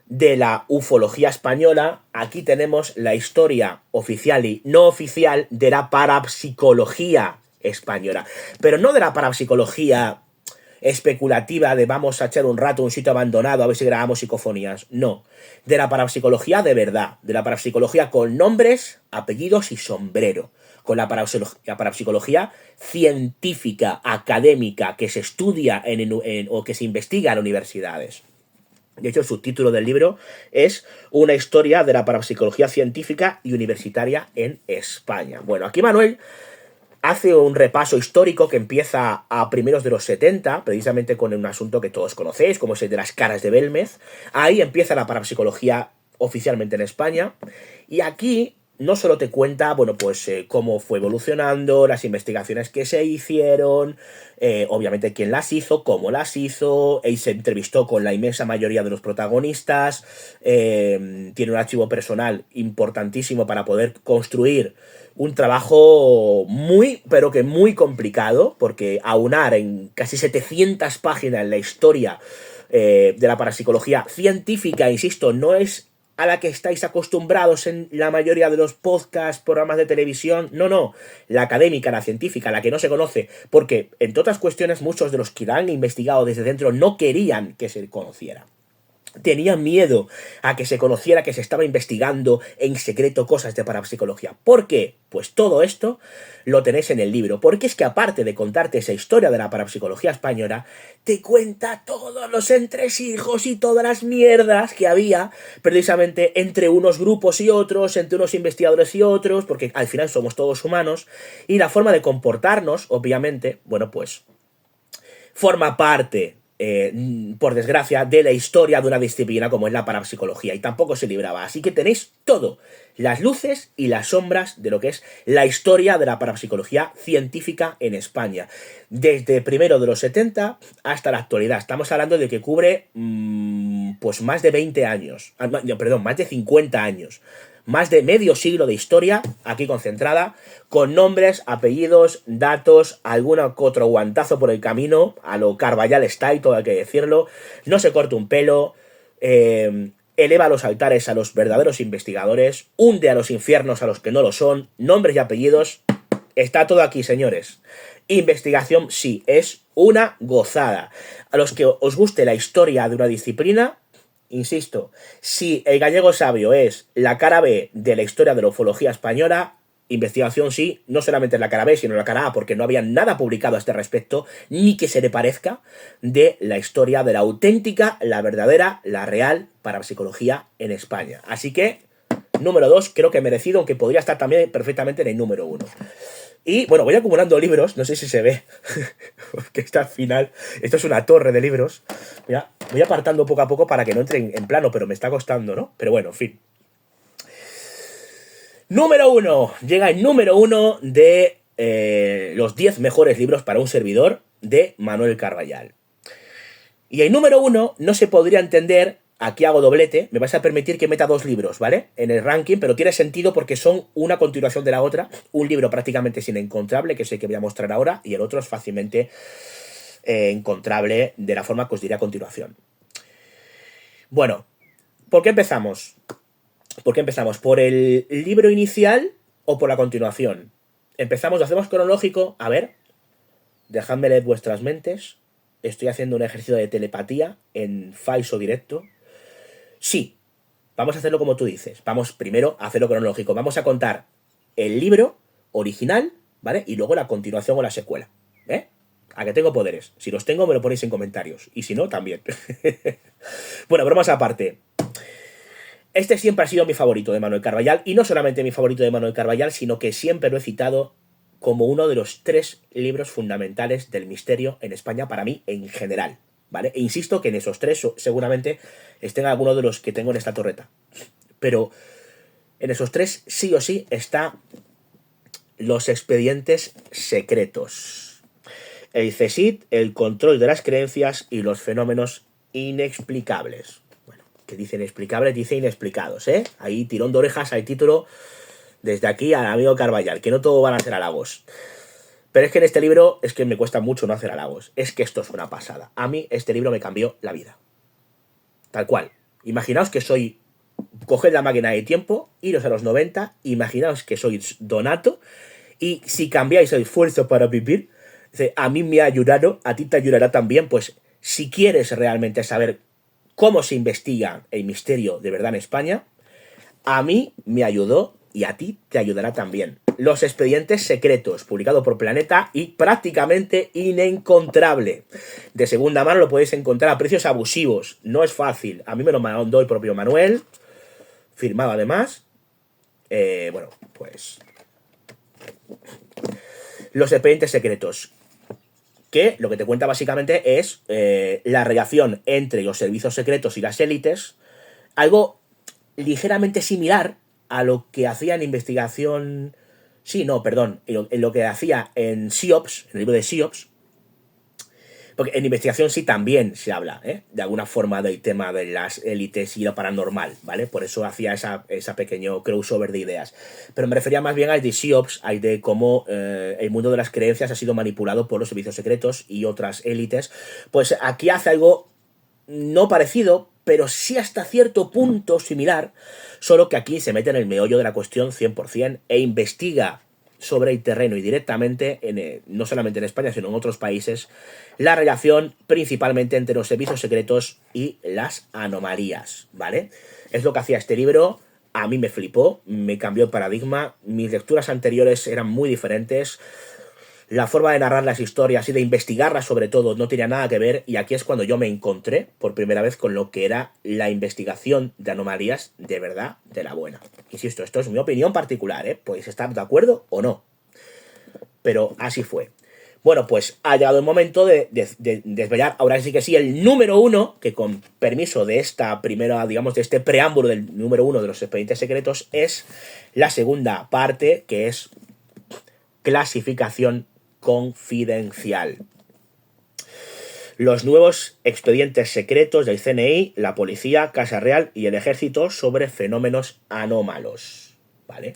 de la ufología española, aquí tenemos la historia oficial y no oficial de la parapsicología española. Pero no de la parapsicología especulativa de vamos a echar un rato a un sitio abandonado a ver si grabamos psicofonías. No. De la parapsicología de verdad. De la parapsicología con nombres, apellidos y sombrero. Con la parapsicología científica, académica, que se estudia o que se investiga en universidades. De hecho, el subtítulo del libro es Una historia de la parapsicología científica y universitaria en España. Bueno, aquí Manuel hace un repaso histórico que empieza a primeros de los 70, precisamente con un asunto que todos conocéis, como es el de las caras de Belmez. Ahí empieza la parapsicología oficialmente en España. Y aquí no solo te cuenta, bueno, pues cómo fue evolucionando, las investigaciones que se hicieron, obviamente quién las hizo, cómo las hizo, y se entrevistó con la inmensa mayoría de los protagonistas, tiene un archivo personal importantísimo para poder construir un trabajo muy, pero que muy complicado, porque aunar en casi 700 páginas la historia de la parapsicología científica, insisto, no es a la que estáis acostumbrados en la mayoría de los podcasts, programas de televisión, no, la académica, la científica, la que no se conoce, porque, entre otras cuestiones, muchos de los que la han investigado desde dentro no querían que se conociera. Tenían miedo a que se conociera que se estaba investigando en secreto cosas de parapsicología. ¿Por qué? Pues todo esto lo tenéis en el libro, porque es que aparte de contarte esa historia de la parapsicología española, te cuenta todos los entresijos y todas las mierdas que había precisamente entre unos grupos y otros, entre unos investigadores y otros, porque al final somos todos humanos, y la forma de comportarnos, obviamente, bueno, pues forma parte, por desgracia, de la historia de una disciplina como es la parapsicología, y tampoco se libraba. Así que tenéis todo, las luces y las sombras de lo que es la historia de la parapsicología científica en España, desde primero de los 70 hasta la actualidad. Estamos hablando de que cubre pues más de 20 años, perdón, más de 50 años. Más de medio siglo de historia, aquí concentrada, con nombres, apellidos, datos, algún otro guantazo por el camino, a lo Carballal Style, todo hay que decirlo, no se corta un pelo, eleva los altares a los verdaderos investigadores, hunde a los infiernos a los que no lo son, nombres y apellidos, está todo aquí, señores. Investigación, sí, es una gozada. A los que os guste la historia de una disciplina, insisto, si El Gallego Sabio es la cara B de la historia de la ufología española, investigación sí, no solamente es la cara B, sino la cara A, porque no había nada publicado a este respecto, ni que se le parezca, de la historia de la auténtica, la verdadera, la real parapsicología en España. Así que, número 2, creo que merecido, aunque podría estar también perfectamente en el número 1. Y bueno, voy acumulando libros, no sé si se ve, porque está al final, esto es una torre de libros. Mira, voy apartando poco a poco para que no entre en plano, pero me está costando, ¿no? Pero bueno, en fin. Número 1, llega el número 1 de los 10 mejores libros para un servidor de Manuel Carballal. Y el número 1 no se podría entender. Aquí hago doblete, me vais a permitir que meta 2 libros, ¿vale? En el ranking, pero tiene sentido porque son una continuación de la otra. Un libro prácticamente es inencontrable, que es el que voy a mostrar ahora, y el otro es fácilmente encontrable de la forma que os diré a continuación. Bueno, ¿por qué empezamos? ¿Por el libro inicial o por la continuación? Empezamos, lo hacemos cronológico. A ver, dejadme leer vuestras mentes. Estoy haciendo un ejercicio de telepatía en falso directo. Sí, vamos a hacerlo como tú dices. Vamos primero a hacerlo cronológico. Vamos a contar el libro original, ¿vale? Y luego la continuación o la secuela. ¿Eh? A que tengo poderes. Si los tengo, me lo ponéis en comentarios. Y si no, también. Bueno, bromas aparte. Este siempre ha sido mi favorito de Manuel Carballal. Y no solamente mi favorito de Manuel Carballal, sino que siempre lo he citado como uno de los 3 libros fundamentales del misterio en España para mí en general. ¿Vale? E insisto que en esos 3 seguramente estén algunos de los que tengo en esta torreta. Pero en esos 3 sí o sí está Los expedientes secretos. El CSIC, el control de las creencias y los fenómenos inexplicables. Bueno, que dice inexplicables, dice inexplicados, ¿eh? Ahí tirón de orejas al título desde aquí al amigo Carballal, que no todo van a ser halagos. Pero es que en este libro es que me cuesta mucho no hacer halagos. Es que esto es una pasada. A mí este libro me cambió la vida. Tal cual. Imaginaos que soy, coged la máquina de tiempo, iros a los 90, imaginaos que sois Donato, y si cambiáis el esfuerzo para vivir, a mí me ha ayudado, a ti te ayudará también, pues si quieres realmente saber cómo se investiga el misterio de verdad en España, a mí me ayudó y a ti te ayudará también. Los expedientes secretos, publicado por Planeta y prácticamente inencontrable. De segunda mano lo podéis encontrar a precios abusivos. No es fácil. A mí me lo mandó el propio Manuel, firmado además. Bueno, pues... Los expedientes secretos, que lo que te cuenta básicamente es la relación entre los servicios secretos y las élites, algo ligeramente similar a lo que hacía en investigación... Sí, no, perdón, en lo que hacía en SIOPS, en el libro de SIOPS, porque en investigación sí también se habla, de alguna forma del tema de las élites y lo paranormal, ¿vale? Por eso hacía esa pequeño crossover de ideas. Pero me refería más bien al de SIOPS, al de cómo el mundo de las creencias ha sido manipulado por los servicios secretos y otras élites. Pues aquí hace algo no parecido, pero sí hasta cierto punto similar, solo que aquí se mete en el meollo de la cuestión 100% e investiga sobre el terreno y directamente, no solamente en España, sino en otros países, la relación principalmente entre los servicios secretos y las anomalías, ¿vale? Es lo que hacía este libro, a mí me flipó, me cambió el paradigma, mis lecturas anteriores eran muy diferentes, la forma de narrar las historias y de investigarlas sobre todo no tenía nada que ver, y aquí es cuando yo me encontré por primera vez con lo que era la investigación de anomalías de verdad, de la buena. Insisto, esto es mi opinión particular, podéis estar de acuerdo o no, pero así fue. Bueno, pues ha llegado el momento de desvelar, ahora sí que sí, el número 1, que con permiso de esta primera, digamos, de este preámbulo del número 1 de los expedientes secretos, es la segunda parte, que es clasificación confidencial. Los nuevos expedientes secretos del CNI, la policía, Casa Real y el ejército sobre fenómenos anómalos, ¿vale?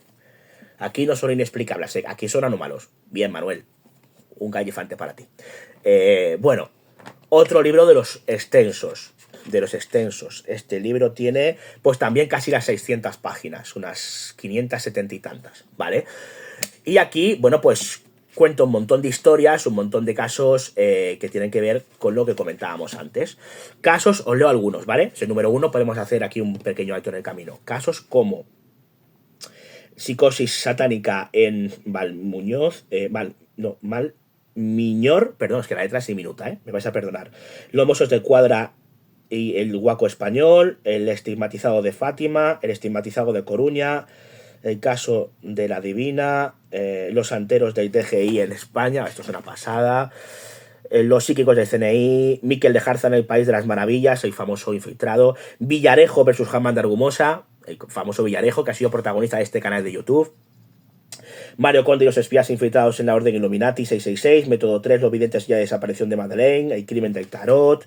Aquí no son inexplicables, aquí son anómalos. Bien, Manuel, un gallifante para ti. Bueno, otro libro de los extensos. Este libro tiene, pues también casi las 600 páginas, unas 570 y tantas, ¿vale? Y aquí, bueno, pues cuento un montón de historias, un montón de casos que tienen que ver con lo que comentábamos antes. Casos, os leo algunos, ¿vale? Es el número 1, podemos hacer aquí un pequeño alto en el camino. Casos como psicosis satánica en Valmiñor, perdón, es que la letra es diminuta, me vais a perdonar. Los Mossos de Cuadra y el Guaco Español, el estigmatizado de Fátima, el estigmatizado de Coruña, el caso de la Divina, los santeros del DGI en España, esto es una pasada, los psíquicos del CNI, Miquel de Jarza en el País de las Maravillas, el famoso infiltrado, Villarejo versus Germán de Argumosa, el famoso Villarejo que ha sido protagonista de este canal de YouTube, Mario Conde y los espías infiltrados en la Orden Illuminati 666, Método 3, los videntes y la desaparición de Madeleine, el crimen del tarot,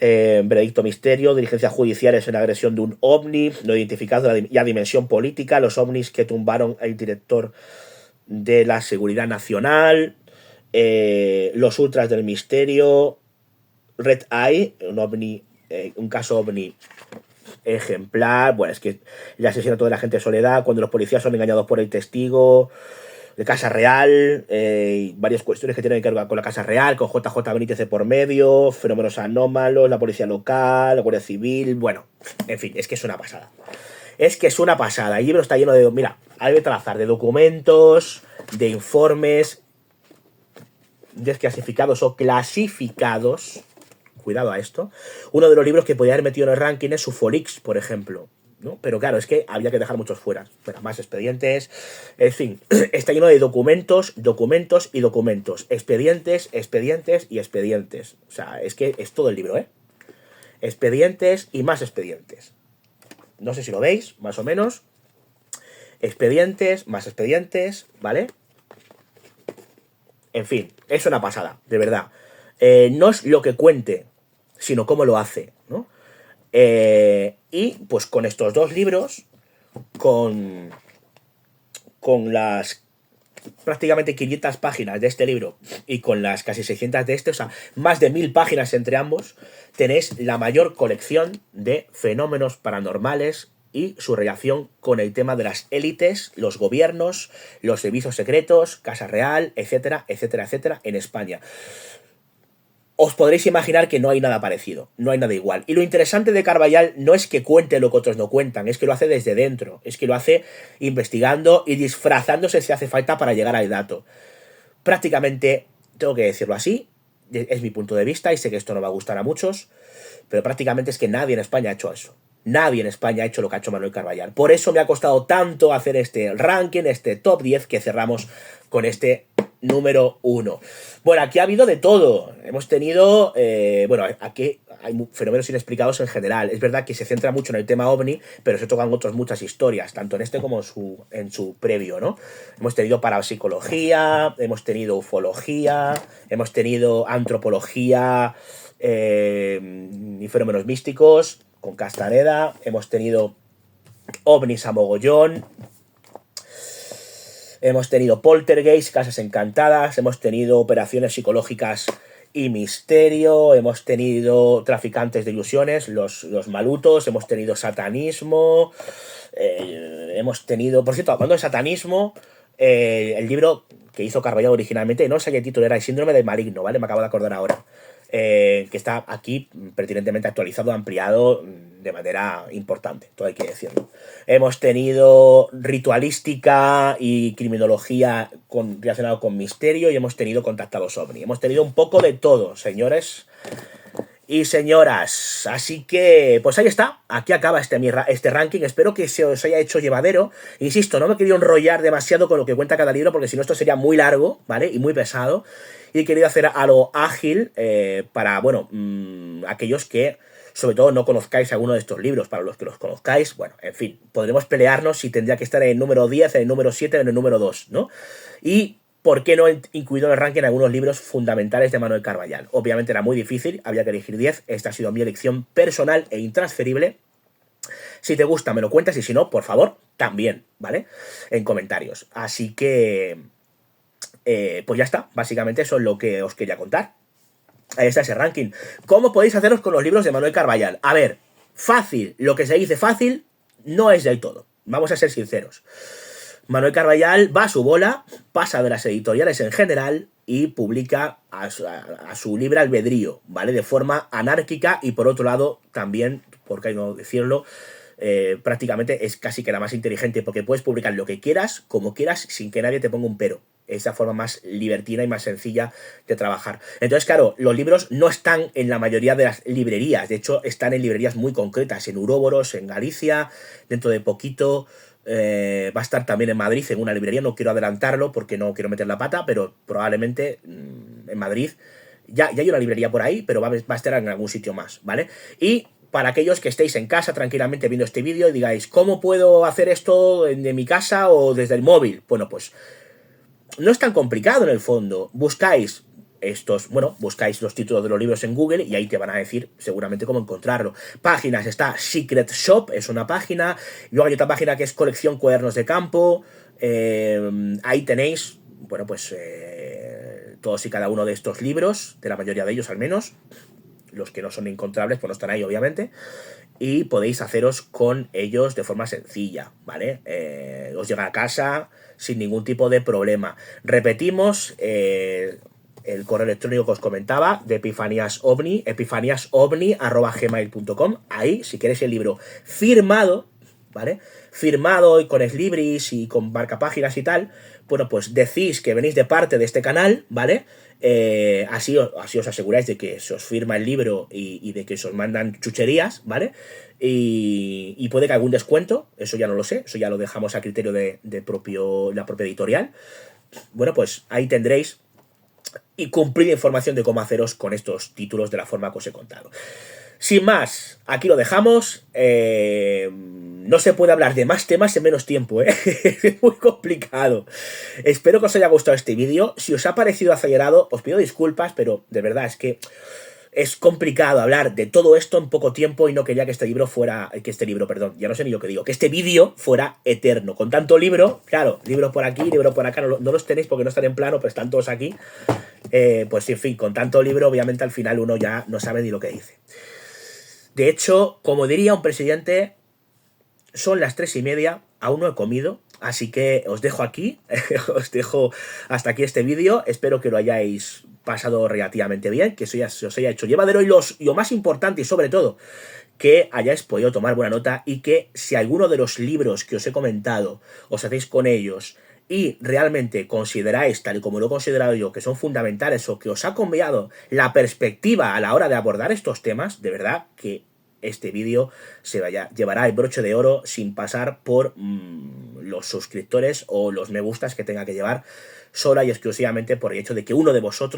veredicto misterio, diligencias judiciales en la agresión de un ovni no identificado y a dimensión política, los ovnis que tumbaron al director de la Seguridad Nacional, los ultras del misterio, Red Eye, un caso ovni ejemplar, bueno, es que el asesinato de la gente de Soledad, cuando los policías son engañados por el testigo, de Casa Real, varias cuestiones que tienen que ver con la Casa Real, con JJ Benítez de por medio, fenómenos anómalos, la policía local, la Guardia Civil, bueno, en fin, es que es una pasada. Es que es una pasada. El libro está lleno de, mira, hay que trazar de documentos, de informes, desclasificados o clasificados. Cuidado a esto. Uno de los libros que podía haber metido en el ranking es Sufolix, por ejemplo, ¿no? Pero claro, es que había que dejar muchos fuera. Bueno, más expedientes. En fin, está lleno de documentos, documentos y documentos. Expedientes, expedientes y expedientes. O sea, es que es todo el libro, Expedientes y más expedientes. No sé si lo veis, más o menos. Expedientes, más expedientes, ¿vale? En fin, es una pasada, de verdad. No es lo que cuente, sino cómo lo hace, ¿no? Y pues con estos dos libros, con las prácticamente 500 páginas de este libro y con las casi 600 de este, o sea, más de 1000 páginas entre ambos, tenéis la mayor colección de fenómenos paranormales y su relación con el tema de las élites, los gobiernos, los servicios secretos, Casa Real, etcétera, etcétera, etcétera, en España. Os podréis imaginar que no hay nada parecido, no hay nada igual. Y lo interesante de Carballal no es que cuente lo que otros no cuentan, es que lo hace desde dentro, es que lo hace investigando y disfrazándose si hace falta para llegar al dato. Prácticamente, tengo que decirlo así, es mi punto de vista y sé que esto no va a gustar a muchos, pero prácticamente es que nadie en España ha hecho eso. Nadie en España ha hecho lo que ha hecho Manuel Carballal. Por eso me ha costado tanto hacer este ranking, este top 10 que cerramos con este número 1. Bueno, aquí ha habido de todo. Hemos tenido, bueno, aquí hay fenómenos inexplicados en general. Es verdad que se centra mucho en el tema OVNI, pero se tocan otras muchas historias, tanto en este como en su previo, ¿no? Hemos tenido parapsicología, hemos tenido ufología, hemos tenido antropología y fenómenos místicos con Castaneda, hemos tenido ovnis a mogollón, hemos tenido poltergeist, casas encantadas, hemos tenido operaciones psicológicas y misterio, hemos tenido traficantes de ilusiones, los malutos, hemos tenido satanismo, hemos tenido, por cierto, hablando de satanismo, el libro que hizo Carballal originalmente, no sé qué título era, El síndrome del maligno, ¿vale? Me acabo de acordar ahora. Que está aquí pertinentemente actualizado, ampliado de manera importante, todo hay que decirlo. Hemos tenido ritualística y criminología relacionado con misterio y hemos tenido contactados OVNI. Hemos tenido un poco de todo, señores y señoras. Así que, pues ahí está. Aquí acaba este ranking. Espero que se os haya hecho llevadero. Insisto, no me he querido enrollar demasiado con lo que cuenta cada libro, porque si no esto sería muy largo, ¿vale? Y muy pesado. Y he querido hacer algo ágil para, bueno, aquellos que, sobre todo, no conozcáis alguno de estos libros. Para los que los conozcáis, bueno, en fin, podremos pelearnos si tendría que estar en el número 10, en el número 7 o en el número 2, ¿no? Y ¿por qué no he incluido en el ranking algunos libros fundamentales de Manuel Carballal? Obviamente era muy difícil, había que elegir 10. Esta ha sido mi elección personal e intransferible. Si te gusta, me lo cuentas, y si no, por favor, también, ¿vale? En comentarios. Así que, pues ya está. Básicamente eso es lo que os quería contar. Ahí está ese ranking. ¿Cómo podéis haceros con los libros de Manuel Carballal? A ver, fácil. Lo que se dice fácil no es del todo. Vamos a ser sinceros. Manuel Carballal va a su bola, pasa de las editoriales en general y publica a su libre albedrío, ¿vale? De forma anárquica y, por otro lado, también, por qué no decirlo, prácticamente es casi que la más inteligente, porque puedes publicar lo que quieras, como quieras, sin que nadie te ponga un pero. Es la forma más libertina y más sencilla de trabajar. Entonces, claro, los libros no están en la mayoría de las librerías. De hecho, están en librerías muy concretas, en Uroboros, en Galicia, dentro de poquito. Va a estar también en Madrid en una librería, no quiero adelantarlo porque no quiero meter la pata, pero probablemente en Madrid ya hay una librería por ahí, pero va a estar en algún sitio más, ¿vale? Y para aquellos que estéis en casa tranquilamente viendo este vídeo y digáis, ¿cómo puedo hacer esto de mi casa o desde el móvil? Bueno, pues no es tan complicado en el fondo. Buscáis los títulos de los libros en Google y ahí te van a decir seguramente cómo encontrarlo. Páginas, está Secret Shop, es una página. Luego hay otra página que es Colección Cuadernos de Campo. Ahí tenéis, bueno, pues todos y cada uno de estos libros, de la mayoría de ellos al menos. Los que no son encontrables, pues no están ahí, obviamente. Y podéis haceros con ellos de forma sencilla, ¿vale? Os llega a casa sin ningún tipo de problema. Repetimos, el correo electrónico que os comentaba, de Epifanías OVNI, epifaniasovni@gmail.com. Ahí, si queréis el libro firmado, ¿vale? Firmado y con eslibris y con marcapáginas y tal, bueno, pues decís que venís de parte de este canal, ¿vale? Así os aseguráis de que se os firma el libro y de que se os mandan chucherías, ¿vale? Y puede que algún descuento, eso ya no lo sé, eso ya lo dejamos a criterio de la propia editorial. Bueno, pues ahí tendréis y cumplir información de cómo haceros con estos títulos de la forma que os he contado. Sin más, aquí lo dejamos. No se puede hablar de más temas en menos tiempo, ¿eh? Es muy complicado. Espero que os haya gustado este vídeo. Si os ha parecido acelerado, os pido disculpas, pero de verdad es que es complicado hablar de todo esto en poco tiempo y no quería que este libro fuera, perdón, ya no sé ni lo que digo, que este vídeo fuera eterno. Con tanto libro, claro, libros por aquí, libros por acá, no los tenéis porque no están en plano, pero están todos aquí. Pues en fin, con tanto libro, obviamente al final uno ya no sabe ni lo que dice. De hecho, como diría un presidente, son las 3:30, aún no he comido, así que os dejo aquí, os dejo hasta aquí este vídeo, espero que lo hayáis pasado relativamente bien, que se os haya hecho llevadero y lo más importante y sobre todo, que hayáis podido tomar buena nota y que si alguno de los libros que os he comentado os hacéis con ellos y realmente consideráis, tal y como lo he considerado yo, que son fundamentales o que os ha cambiado la perspectiva a la hora de abordar estos temas, de verdad que este vídeo llevará el broche de oro sin pasar por los suscriptores o los me gustas que tenga que llevar, sola y exclusivamente por el hecho de que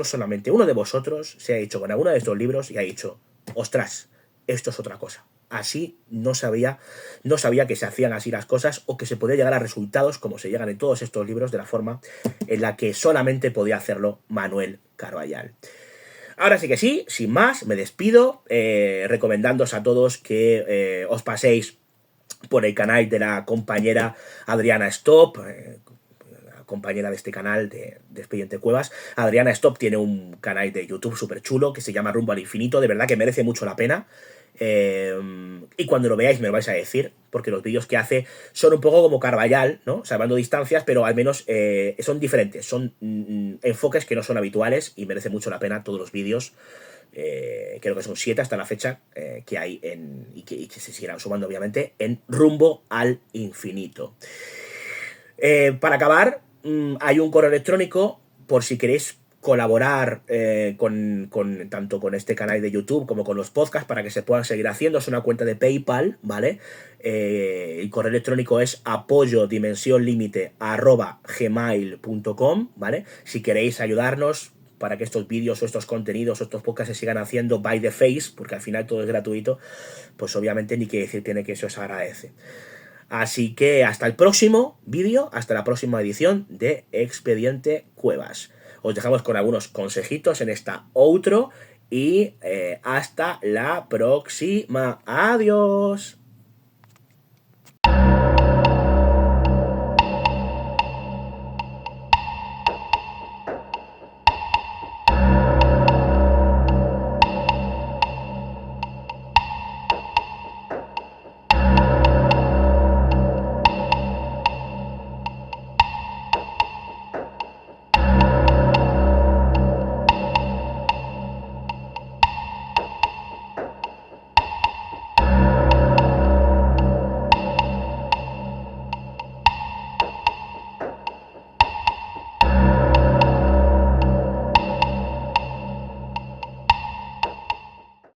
solamente uno de vosotros, se ha hecho con alguno de estos libros y ha dicho, ostras, esto es otra cosa. Así no sabía que se hacían así las cosas o que se podía llegar a resultados como se llegan en todos estos libros de la forma en la que solamente podía hacerlo Manuel Carballal. Ahora sí que sí, sin más, me despido, recomendándoos a todos que os paséis por el canal de la compañera Adriana Stop, compañera de este canal de Expediente Cuevas. Adriana Stop tiene un canal de YouTube súper chulo que se llama Rumbo al Infinito, de verdad que merece mucho la pena. Y cuando lo veáis me lo vais a decir, porque los vídeos que hace son un poco como Carballal, ¿no? Salvando distancias, pero al menos son diferentes, son enfoques que no son habituales y merece mucho la pena todos los vídeos. Creo que son 7 hasta la fecha que hay y que se seguirán sumando obviamente en Rumbo al Infinito. Para acabar, hay un correo electrónico por si queréis colaborar tanto con este canal de YouTube como con los podcasts para que se puedan seguir haciendo. Es una cuenta de PayPal, ¿vale? El correo electrónico es apoyodimensionlimite@gmail.com, ¿vale? Si queréis ayudarnos para que estos vídeos o estos contenidos o estos podcasts se sigan haciendo by the face, porque al final todo es gratuito, pues obviamente ni que decir tiene que se os agradece. Así que hasta el próximo vídeo, hasta la próxima edición de Expediente Cuevas. Os dejamos con algunos consejitos en esta outro y hasta la próxima. Adiós.